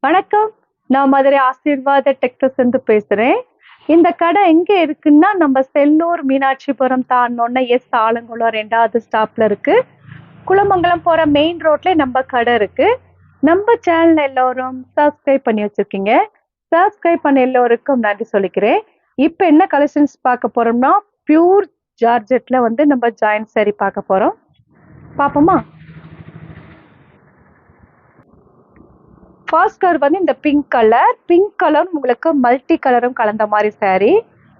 வணக்கம். நான் மதுரை ஆசீர்வாத டெக்ஸ்டைல்ஸ் இருந்து பேசுறேன். இந்த கடை எங்க இருக்குன்னா, நம்ம செல்லூர் மீனாட்சிபுரம் தாண்டுனோனே ஆலங்குளம் 2வது ஸ்டாப்ல இருக்கு. குலமங்கலம் போற மெயின் ரோட்ல நம்ம கடை இருக்கு. நம்ம சேனல் எல்லாரும் சப்ஸ்கிரைப் பண்ணி வச்சிருக்கீங்க. சப்ஸ்கிரைப் பண்ண எல்லோருக்கும் நன்றி சொல்லிக்கிறேன். இப்ப என்ன கலெக்ஷன்ஸ் பார்க்க போறோம்னா, பியூர் ஜார்ஜெட்ல வந்து நம்ம ஜாயிண்ட் saree பார்க்க போறோம். பாப்போமா? ஃபர்ஸ்ட் கலர் வந்து இந்த பிங்க் கலர் உங்களுக்கு மல்டி கலரும் கலந்த மாதிரி saree.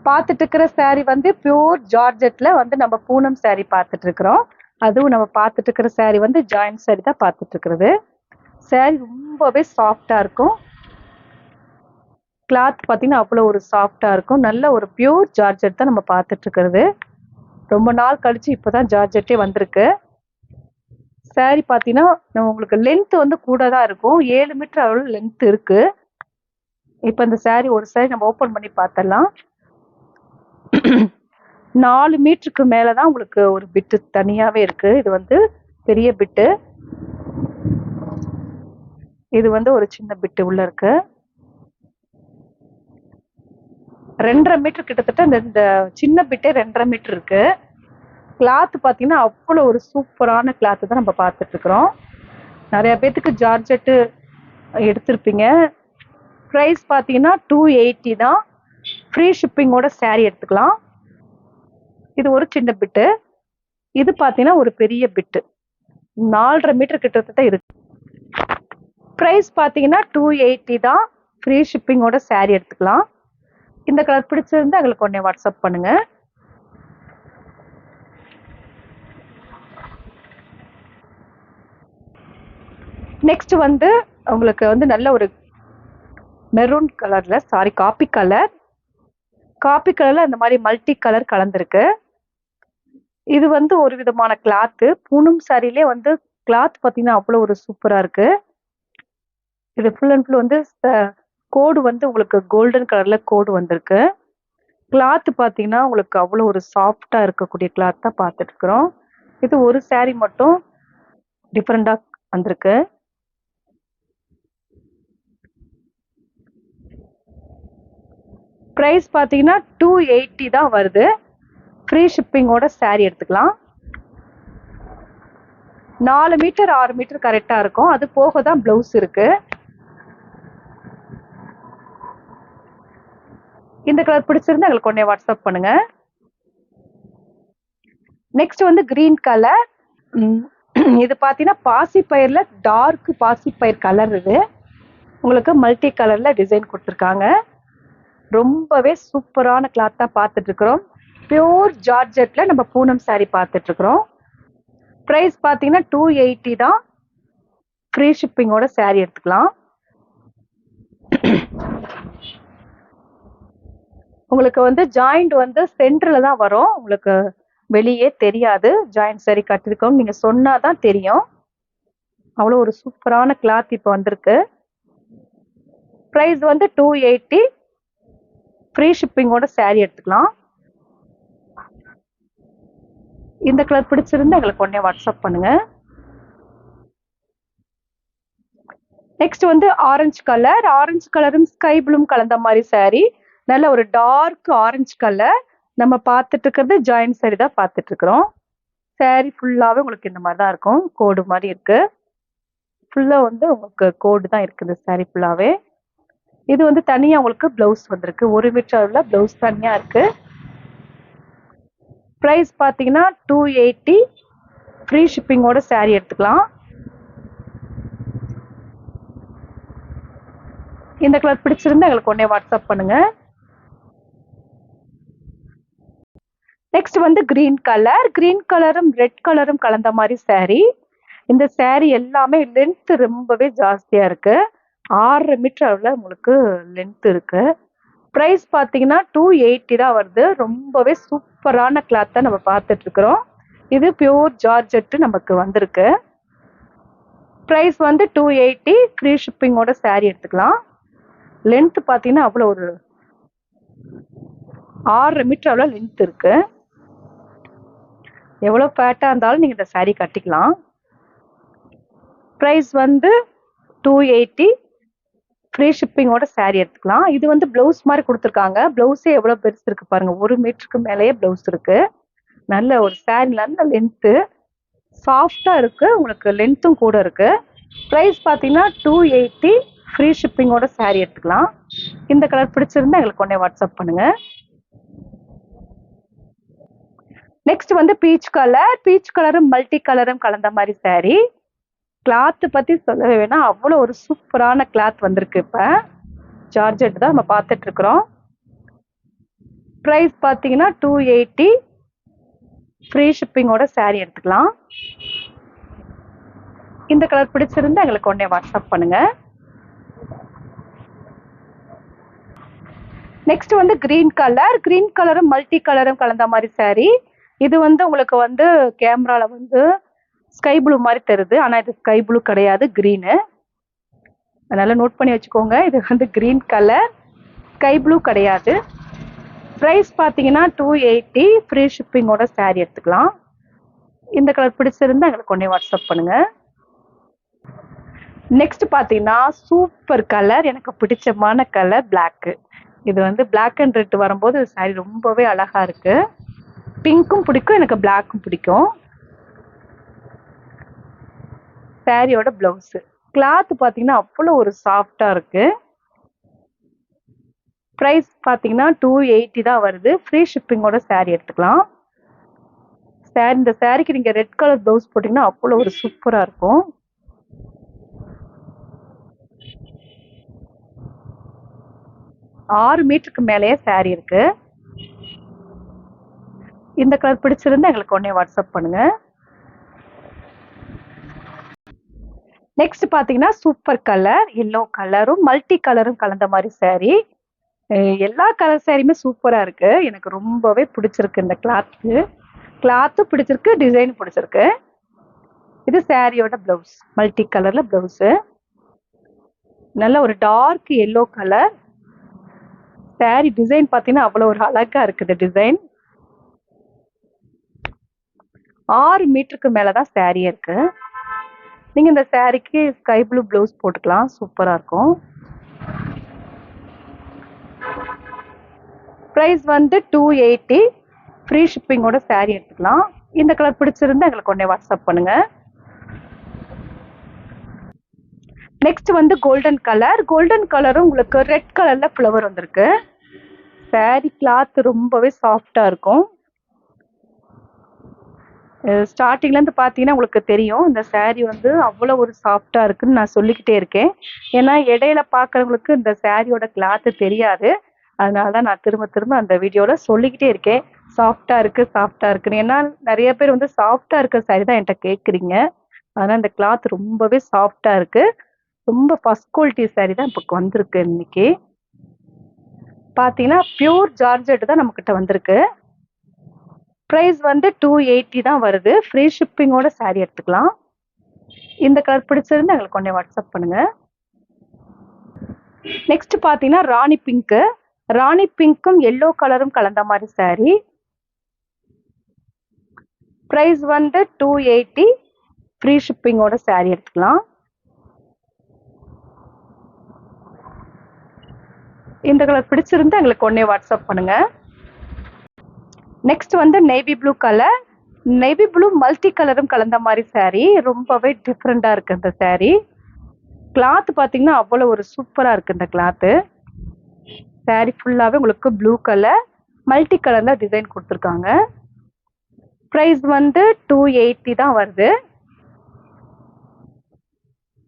பார்த்துட்டு இருக்கிற saree வந்து பியூர் ஜார்ஜெட்ல வந்து நம்ம பூனம் saree பார்த்துட்டு இருக்கிறோம். அதுவும் நம்ம பார்த்துட்டு இருக்கிற saree வந்து ஜாயிண்ட் saree தான் பார்த்துட்டு இருக்கிறது. saree ரொம்பவே சாஃப்டா இருக்கும். கிளாத் பார்த்தீங்கன்னா அவ்வளோ ஒரு சாஃப்டா இருக்கும். நல்ல ஒரு பியூர் ஜார்ஜெட் தான் நம்ம பார்த்துட்டு இருக்கிறது. ரொம்ப நாள் கழிச்சு இப்போதான் ஜார்ஜெட்டே வந்திருக்கு. saree பார்த்தீங்கன்னா உங்களுக்கு லென்த் வந்து கூட தான் இருக்கும். 7 மீட்டர் அளவு லென்த் இருக்கு. இப்போ இந்த saree ஒரு saree நம்ம ஓப்பன் பண்ணி பார்த்தலாம். 4 மீட்டருக்கு மேலே தான் உங்களுக்கு ஒரு பிட்டு தனியாகவே இருக்கு. இது வந்து பெரிய பிட்டு. இது வந்து ஒரு சின்ன பிட்டு உள்ள இருக்கு. 2.5 மீட்டர் கிட்டத்தட்ட இந்த சின்ன பிட்டே 2.5 மீட்டர் இருக்கு. கிளாத் பார்த்தீங்கன்னா அவ்வளோ ஒரு சூப்பரான கிளாத் தான் நம்ம பார்த்துட்டு இருக்கிறோம். நிறைய பேத்துக்கு ஜார்ஜெட்டு எடுத்திருப்பீங்க. ப்ரைஸ் பார்த்தீங்கன்னா 280 தான். ஃப்ரீ ஷிப்பிங்கோட saree எடுத்துக்கலாம். இது ஒரு சின்ன பிட்டு. இது பார்த்தீங்கன்னா ஒரு பெரிய பிட்டு. 4.5 மீட்டர் கிட்டத்தட்ட இருக்கு. ப்ரைஸ் பார்த்தீங்கன்னா 280 தான். ஃப்ரீ ஷிப்பிங்கோட saree எடுத்துக்கலாம். இந்த கலர் பிடிச்சிருந்தா எங்களுக்கு உடனே வாட்ஸ்அப் பண்ணுங்க. நெக்ஸ்ட் வந்து உங்களுக்கு வந்து நல்ல ஒரு மெரூன் கலர்ல காப்பி கலர்ல இந்த மாதிரி மல்டி கலர் கலந்துருக்கு. இது வந்து ஒரு விதமான கிளாத்து. பூனம் சாரிலே வந்து கிளாத் பார்த்தீங்கன்னா அவ்வளோ ஒரு சூப்பரா இருக்கு. இது ஃபுல் அண்ட் ஃபுல் வந்து கோடு வந்து உங்களுக்கு கோல்டன் கலர்ல கோடு வந்திருக்கு. கிளாத் பார்த்தீங்கன்னா உங்களுக்கு அவ்வளோ ஒரு சாஃப்டா இருக்கக்கூடிய கிளாத் தான் பார்த்துட்டு இருக்கிறோம். இது ஒரு saree மட்டும் டிஃப்ரெண்டா வந்திருக்கு. ப்ரைஸ் பார்த்தீங்கன்னா 280 தான் வருது. ஃப்ரீ ஷிப்பிங்கோட saree எடுத்துக்கலாம். 4 மீட்டர் 6 மீட்டர் கரெக்டாக இருக்கும். அது போக தான் ப்ளவுஸ் இருக்கு. இந்த கலர் பிடிச்சிருந்தா எங்களுக்கு உடனே வாட்ஸ்அப் பண்ணுங்க. நெக்ஸ்ட் வந்து கிரீன் கலர். இது பார்த்தீங்கன்னா பாசிப்பயிரில் டார்க் பாசிப்பயிர் கலர். இது உங்களுக்கு மல்டி கலர்ல டிசைன் கொடுத்துருக்காங்க. ரொம்பவே சூப்பரான கிளாத் தான் பார்த்துட்டு இருக்கிறோம். பியூர் ஜார்ஜெட்ல நம்ம பூனம் saree பார்த்துட்டு இருக்கிறோம். ப்ரைஸ் பார்த்தீங்கன்னா 280 தான். ஃப்ரீ ஷிப்பிங்கோட saree எடுத்துக்கலாம். உங்களுக்கு வந்து ஜாயிண்ட் வந்து சென்டர்ல தான் வரும். உங்களுக்கு வெளியே தெரியாது ஜாயிண்ட் saree கட்டிருக்கோம். நீங்க சொன்னாதான் தெரியும். அவ்வளோ ஒரு சூப்பரான கிளாத் இப்போ வந்திருக்கு. ப்ரைஸ் வந்து 280. ஃப்ரீ ஷிப்பிங்கோட saree எடுத்துக்கலாம். இந்த கலர் பிடிச்சிருந்தா எங்களுக்கு உடனே வாட்ஸ்அப் பண்ணுங்க. நெக்ஸ்ட் வந்து ஆரஞ்சு கலரும் ஸ்கை ப்ளூம் கலந்த மாதிரி saree. நல்ல ஒரு டார்க் ஆரஞ்சு கலர். நம்ம பார்த்துட்டு இருக்கிறது ஜாயிண்ட் saree தான் பார்த்துட்டு இருக்கிறோம். saree ஃபுல்லாவே உங்களுக்கு இந்த மாதிரி தான் இருக்கும். கோடு மாதிரி இருக்கு. ஃபுல்லா வந்து உங்களுக்கு கோடு தான் இருக்கு இந்த saree ஃபுல்லாவே. இது வந்து தனியா உங்களுக்கு பிளவுஸ் வந்திருக்கு. 1 மீட்டர் உள்ள பிளவுஸ் தனியா இருக்கு. ப்ரைஸ் பார்த்தீங்கன்னா 280. ஃப்ரீ ஷிப்பிங்கோட saree எடுத்துக்கலாம். இந்த கலர் பிடிச்சிருந்தா எங்களுக்கு உடனே வாட்ஸ்அப் பண்ணுங்க. நெக்ஸ்ட் வந்து கிரீன் கலரும் ரெட் கலரும் கலந்த மாதிரி saree. இந்த saree எல்லாமே லென்த் ரொம்பவே ஜாஸ்தியா இருக்கு. 6 மீட்டர் அளவுல உங்களுக்கு லென்த் இருக்கு. ப்ரைஸ் பார்த்தீங்கன்னா 280 தான் வருது. ரொம்பவே சூப்பரான கிளாத் தான் நம்ம பார்த்துட்டு இருக்கிறோம். இது பியூர் ஜார்ஜெட் நமக்கு வந்திருக்கு. ப்ரைஸ் வந்து 280. ஃப்ரீ ஷிப்பிங்கோட saree எடுத்துக்கலாம். லென்த் பார்த்தீங்கன்னா அவ்வளோ ஒரு 6 மீட்டர் அளவு லென்த் இருக்கு. எவ்வளோ ஃபேட்டாக இருந்தாலும் நீங்கள் இந்த saree கட்டிக்கலாம். ப்ரைஸ் வந்து 280. ஃப்ரீ ஷிப்பிங்கோட saree எடுத்துக்கலாம். இது வந்து பிளவுஸ் மாதிரி கொடுத்துருக்காங்க. பிளவுஸே எவ்வளோ பெருசு இருக்கு பாருங்க. 1 மீட்டருக்கு மேலேயே பிளவுஸ் இருக்கு. நல்ல ஒரு saree, நல்ல லென்த்து, சாஃப்டா இருக்கு. உங்களுக்கு லென்த்தும் கூட இருக்கு. ப்ரைஸ் பார்த்தீங்கன்னா 280. ஃப்ரீ ஷிப்பிங்கோட saree எடுத்துக்கலாம். இந்த கலர் பிடிச்சிருந்தா எங்களுக்கு உடனே வாட்ஸ்அப் பண்ணுங்க. நெக்ஸ்ட் வந்து பீச் கலரும் மல்டி கலரும் கலந்த மாதிரி saree. கிளாத் பத்தி சொல்லவே வேணாம், அவ்வளோ ஒரு சூப்பரான கிளாத் வந்திருக்கு. இப்ப ஜார்ஜெட் தான் நம்ம பார்த்துட்டு இருக்கிறோம். ப்ரைஸ் பார்த்தீங்கன்னா 280. ஃப்ரீ ஷிப்பிங்கோட saree எடுத்துக்கலாம். இந்த கலர் பிடிச்சிருந்தா எங்களுக்கு உடனே வாட்ஸ்அப் பண்ணுங்க. நெக்ஸ்ட் வந்து கிரீன் கலரும் மல்டி கலரும் கலந்த மாதிரி saree. இது வந்து உங்களுக்கு வந்து கேமரால வந்து ஸ்கை ப்ளூ மாதிரி தெரியுது, ஆனா இது ஸ்கை ப்ளூ கிடையாது, கிரீனு. அதனால நோட் பண்ணி வச்சுக்கோங்க. இது வந்து கிரீன் கலர், ஸ்கை ப்ளூ கிடையாது. ப்ரைஸ் பார்த்தீங்கன்னா 280. ஃப்ரீ ஷிப்பிங்கோட saree எடுத்துக்கலாம். இந்த கலர் பிடிச்சிருந்தா எங்களுக்கு உடனே வாட்ஸ்அப் பண்ணுங்க. நெக்ஸ்ட் பார்த்தீங்கன்னா சூப்பர் கலர், எனக்கு பிடிச்சமான கலர் பிளாக்கு. இது வந்து பிளாக் அண்ட் ரெட் வரும்போது saree ரொம்பவே அழகா இருக்கு. பிங்க்கும் பிடிக்கும், எனக்கு பிளாக்கும் பிடிக்கும். சாரியோட பிளவுஸ் கிளாத் பார்த்தீங்கன்னா அவ்வளோ ஒரு சாஃப்டா இருக்கு. ப்ரைஸ் பார்த்தீங்கன்னா 280 தான் வருது. ஃப்ரீ ஷிப்பிங்கோட saree எடுத்துக்கலாம். இந்த சாரிக்கு நீங்க ரெட் கலர் பிளவுஸ் போட்டீங்கன்னா அவ்வளோ ஒரு சூப்பரா இருக்கும். ஆறு மீட்டருக்கு மேலேயே saree இருக்கு. இந்த கலர் பிடிச்சிருந்தா எங்களுக்கு உடனே வாட்ஸ்அப் பண்ணுங்க. நெக்ஸ்ட் பாத்தீங்கன்னா சூப்பர் கலர், எல்லோ கலரும் மல்டி கலரும் கலந்த மாதிரி saree. எல்லா கலர் சாரியுமே சூப்பரா இருக்கு. எனக்கு ரொம்பவே பிடிச்சிருக்கு. இந்த கிளாத்தும் பிடிச்சிருக்கு, டிசைன் பிடிச்சிருக்கு. இது சாரியோட பிளவுஸ், மல்டி கலர்ல பிளவுஸ். நல்ல ஒரு dark yellow colour saree. Design பார்த்தீங்கன்னா அவ்வளோ ஒரு அழகா இருக்குது டிசைன். 6 மீட்டருக்கு மேலதான் saree இருக்கு. நீங்க இந்த சாரிக்கு ஸ்கை ப்ளூ பிளவுஸ் போட்டுக்கலாம், சூப்பரா இருக்கும். பிரைஸ் வந்து 280. ஃப்ரீ ஷிப்பிங்கோட saree எடுத்துக்கலாம். இந்த கலர் பிடிச்சிருந்தா எங்களுக்கு உடனே வாட்ஸ்அப் பண்ணுங்க. நெக்ஸ்ட் வந்து கோல்டன் கலரும் உங்களுக்கு ரெட் கலர்ல ஃப்ளவர் வந்திருக்கு. saree கிளாத் ரொம்பவே சாஃப்டா இருக்கும். ஸ்டார்டிங்ல இருந்து பார்த்தீங்கன்னா உங்களுக்கு தெரியும், இந்த saree வந்து அவ்வளோ ஒரு சாஃப்டா இருக்குன்னு நான் சொல்லிக்கிட்டே இருக்கேன். ஏன்னா இடையில பார்க்குறவங்களுக்கு இந்த சாரியோட கிளாத் தெரியாது. அதனால தான் நான் திரும்ப அந்த வீடியோல சொல்லிக்கிட்டே இருக்கேன், சாஃப்டா இருக்குன்னு. ஏன்னா நிறைய பேர் வந்து சாஃப்டா இருக்க saree தான் என்கிட்ட கேட்குறீங்க. அதனால இந்த கிளாத் ரொம்பவே சாஃப்டா இருக்கு. ரொம்ப ஃபர்ஸ்ட் குவாலிட்டி saree தான் இப்போ வந்திருக்கு. இன்னைக்கு பார்த்தீங்கன்னா பியூர் ஜார்ஜெட் தான் நம்மக்கிட்ட வந்திருக்கு. ப்ரைஸ் வந்து 280 தான் வருது. ஃப்ரீ ஷிப்பிங்கோட saree எடுத்துக்கலாம். இந்த கலர் பிடிச்சிருந்து எங்களுக்கு உடனே வாட்ஸ்அப் பண்ணுங்க. நெக்ஸ்ட் பார்த்தீங்கன்னா ராணி பிங்க்கும் எல்லோ கலரும் கலந்த மாதிரி saree. ப்ரைஸ் வந்து 280. ஃப்ரீ ஷிப்பிங்கோட saree எடுத்துக்கலாம். இந்த கலர் பிடிச்சிருந்து எங்களுக்கு உடனே வாட்ஸ்அப் பண்ணுங்க. நெக்ஸ்ட் வந்து நேவி ப்ளூ மல்டி கலரும் கலந்த மாதிரி saree. ரொம்பவே டிஃப்ரெண்டா இருக்கு இந்த saree. கிளாத் பார்த்தீங்கன்னா அவ்வளோ ஒரு சூப்பரா இருக்கு. இந்த கிளாத்து saree ஃபுல்லாவே உங்களுக்கு ப்ளூ கலர் மல்டி கலர்ல டிசைன் கொடுத்துருக்காங்க. ப்ரைஸ் வந்து 280 தான் வருது.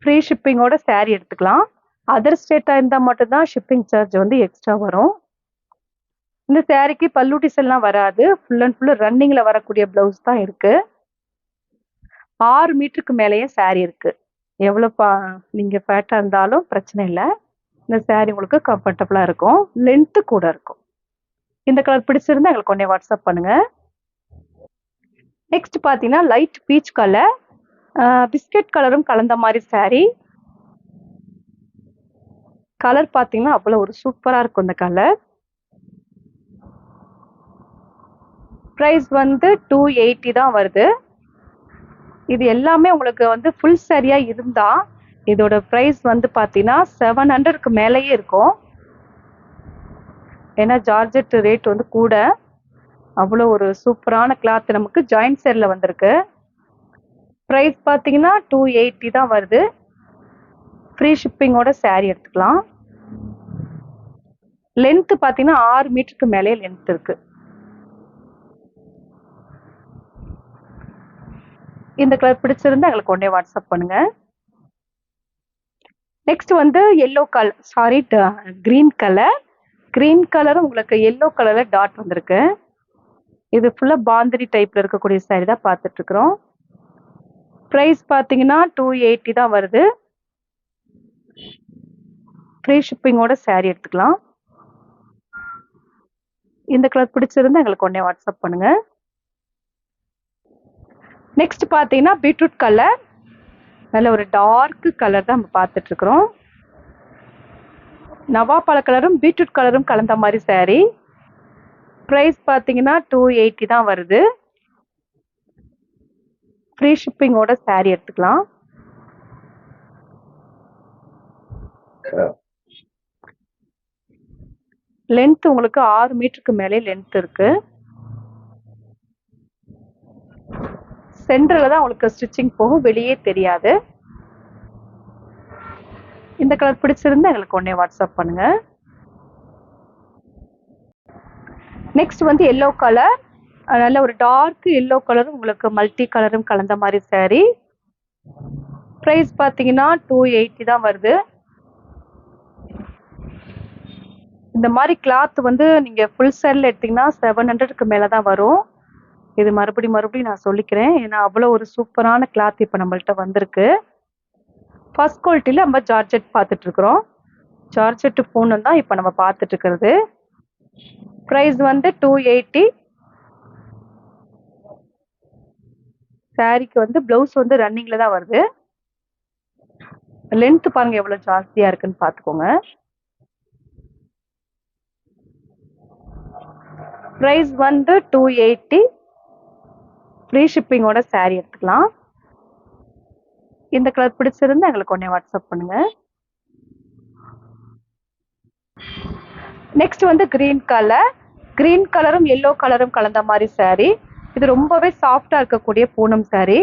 ஃப்ரீ ஷிப்பிங்கோட saree எடுத்துக்கலாம். அதர் ஸ்டேட்டா இருந்தால் மட்டும்தான் ஷிப்பிங் சார்ஜ் வந்து எக்ஸ்ட்ரா வரும். இந்த சாரிக்கு பல்லு டிசைன்லாம் வராது. ஃபுல் அண்ட் ஃபுல் ரன்னிங்ல வரக்கூடிய பிளவுஸ் தான் இருக்கு. 6 மீட்டருக்கு மேலேயே saree இருக்கு. எவ்வளோ நீங்க ஃபேட்டா இருந்தாலும் பிரச்சனை இல்லை. இந்த saree உங்களுக்கு கம்ஃபர்டபுளா இருக்கும், லென்த்து கூட இருக்கும். இந்த கலர் பிடிச்சிருந்தா எங்களுக்கு உடனே வாட்ஸ்அப் பண்ணுங்க. நெக்ஸ்ட் பார்த்தீங்கன்னா லைட் பீச் கலர், பிஸ்கட் கலரும் கலந்த மாதிரி saree. கலர் பார்த்தீங்கன்னா அவ்வளோ ஒரு சூப்பரா இருக்கும் இந்த கலர். ப்ரைஸ் வந்து 280 தான் வருது. இது எல்லாமே உங்களுக்கு வந்து ஃபுல் சாரியா இருந்தா இதோட ப்ரைஸ் வந்து பார்த்தீங்கன்னா 700க்கு மேலேயே இருக்கும். ஏன்னா ஜார்ஜெட் ரேட் வந்து கூட. அவ்வளோ ஒரு சூப்பரான கிளாத் நமக்கு ஜாயிண்ட் சேல்ல வந்திருக்கு. ப்ரைஸ் பார்த்தீங்கன்னா 280 தான் வருது. ஃப்ரீ ஷிப்பிங்கோட saree எடுத்துக்கலாம். லென்த் பார்த்தீங்கன்னா 6 மீட்டருக்கு மேலே லென்த் இருக்கு. இந்த கலர் பிடிச்சிருந்தா எங்களுக்கு உடனே வாட்ஸ்அப் பண்ணுங்க. நெக்ஸ்ட் வந்து yellow colour, sorry green colour. Green colour உங்களுக்கு எல்லோ கலர்ல டாட் வந்திருக்கு. இது ஃபுல்லா பாந்திரி டைப்ல இருக்கக்கூடிய saree தான் பார்த்துட்டு இருக்கிறோம். ப்ரைஸ் பார்த்தீங்கன்னா 280 தான் வருது. ஃப்ரீ ஷிப்பிங்கோட saree எடுத்துக்கலாம். இந்த கலர் பிடிச்சிருந்தா எங்களுக்கு உடனே வாட்ஸ்அப் பண்ணுங்க. நெக்ஸ்ட் பார்த்தீங்கன்னா பீட்ரூட் கலர். நல்ல ஒரு டார்க் கலர் தான் நம்ம பார்த்துட்டு இருக்கிறோம். நவாப்பழ கலரும் பீட்ரூட் கலரும் கலந்த மாதிரி saree. ப்ரைஸ் பார்த்தீங்கன்னா 280 தான் வருது. ஃப்ரீ ஷிப்பிங்கோட saree எடுத்துக்கலாம். லென்த் உங்களுக்கு 6 மீட்டருக்கு மேலே லென்த் இருக்கு. சென்டர்ல தான் உங்களுக்கு ஸ்டிச்சிங் போகும், வெளியே தெரியாது. இந்த கலர் பிடிச்சிருந்தா எங்களுக்கு உடனே வாட்ஸ்அப் பண்ணுங்க. நெக்ஸ்ட் வந்து எல்லோ கலர். நல்ல ஒரு டார்க் எல்லோ கலரும் உங்களுக்கு மல்டி கலரும் கலந்த மாதிரி saree. ப்ரைஸ் பார்த்தீங்கன்னா 280 தான் வருது. இந்த மாதிரி கிளாத் வந்து நீங்க ஃபுல் சேல்ல எடுத்தீங்கன்னா 700க்கு மேல தான் வரும். இது மறுபடியும் நான் சொல்லிக்கிறேன். ஏன்னா அவ்வளோ ஒரு சூப்பரான கிளாத் இப்போ நம்மள்ட்ட வந்திருக்கு. ஃபர்ஸ்ட் குவாலிட்டியில் நம்ம ஜார்ஜெட் பார்த்துட்டு இருக்கிறோம். ஜார்ஜெட் பூனம் தான் இப்போ நம்ம பார்த்துட்டு இருக்கிறது. ப்ரைஸ் வந்து 280. சாரிக்கு வந்து பிளவுஸ் வந்து ரன்னிங்ல தான் வருது. லென்த் பாருங்க எவ்வளவு ஜாஸ்தியா இருக்குன்னு பார்த்துக்கோங்க. ப்ரைஸ் வந்து 280. ஃப்ரீ ஷிப்பிங்கோட saree எடுத்துக்கலாம். இந்த கலர் பிடிச்சிருந்தா எங்களுக்கு உடனே வாட்ஸ்அப் பண்ணுங்க. நெக்ஸ்ட் வந்து கிரீன் கலர். கிரீன் கலரும் எல்லோ கலரும் கலந்த மாதிரி saree. இது ரொம்பவே சாஃப்டா இருக்கக்கூடிய பூனம் saree.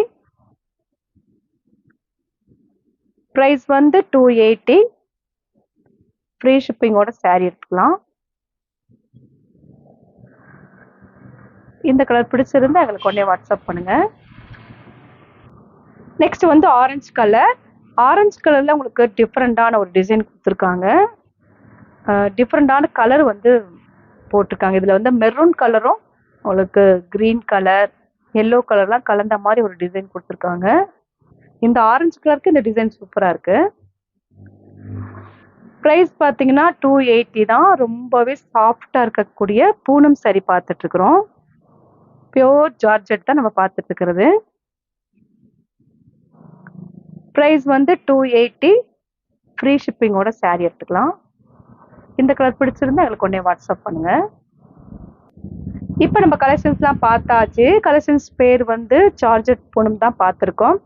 ப்ரைஸ் வந்து 280. ஃப்ரீ ஷிப்பிங்கோட saree எடுத்துக்கலாம். இந்த கலர் பிடிச்சிருந்தா எங்களுக்கு உடனே வாட்ஸ்அப் பண்ணுங்க. நெக்ஸ்ட் வந்து ஆரஞ்சு கலர். ஆரஞ்சு கலர்ல உங்களுக்கு டிஃப்ரெண்டான ஒரு டிசைன் கொடுத்துருக்காங்க. டிஃப்ரெண்டான கலர் வந்து போட்டிருக்காங்க. இதுல வந்து மெரூன் கலரும் உங்களுக்கு கிரீன் கலர் எல்லோ கலர்லாம் கலந்த மாதிரி ஒரு டிசைன் கொடுத்துருக்காங்க. இந்த ஆரஞ்சு கலருக்கு இந்த டிசைன் சூப்பரா இருக்கு. ப்ரைஸ் பார்த்தீங்கன்னா 280 தான். ரொம்பவே சாஃப்டா இருக்கக்கூடிய பூனம் saree பார்த்துட்டு இருக்கிறோம். பியோர் ஜார்ஜெட் தான் நம்ம பார்த்துட்டு இருக்கிறது. ப்ரைஸ் வந்து 280. ஃப்ரீ ஷிப்பிங்கோட saree எடுத்துக்கலாம். இந்த கலர் பிடிச்சிருந்தா எங்களுக்கு உடனே வாட்ஸ்அப் பண்ணுங்க. இப்போ நம்ம கலெக்ஷன்ஸ்லாம் பார்த்தாச்சு. கலெக்ஷன்ஸ் பேர் வந்து ஜார்ஜெட் பூனம் தான் பார்த்துருக்கோம்.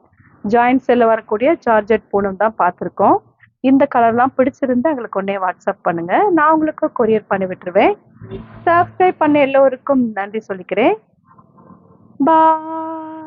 ஜாயிண்ட் செல்ல வரக்கூடிய ஜார்ஜெட் பூனம் தான் பார்த்துருக்கோம். இந்த கலர்லாம் பிடிச்சிருந்தா எங்களுக்கு உடனே வாட்ஸ்அப் பண்ணுங்க. நான் உங்களுக்கு கொரியர் பண்ணி விட்டுருவேன். சப்ஸ்கிரைப் பண்ண எல்லோருக்கும் நன்றி சொல்லிக்கிறேன். பாய்.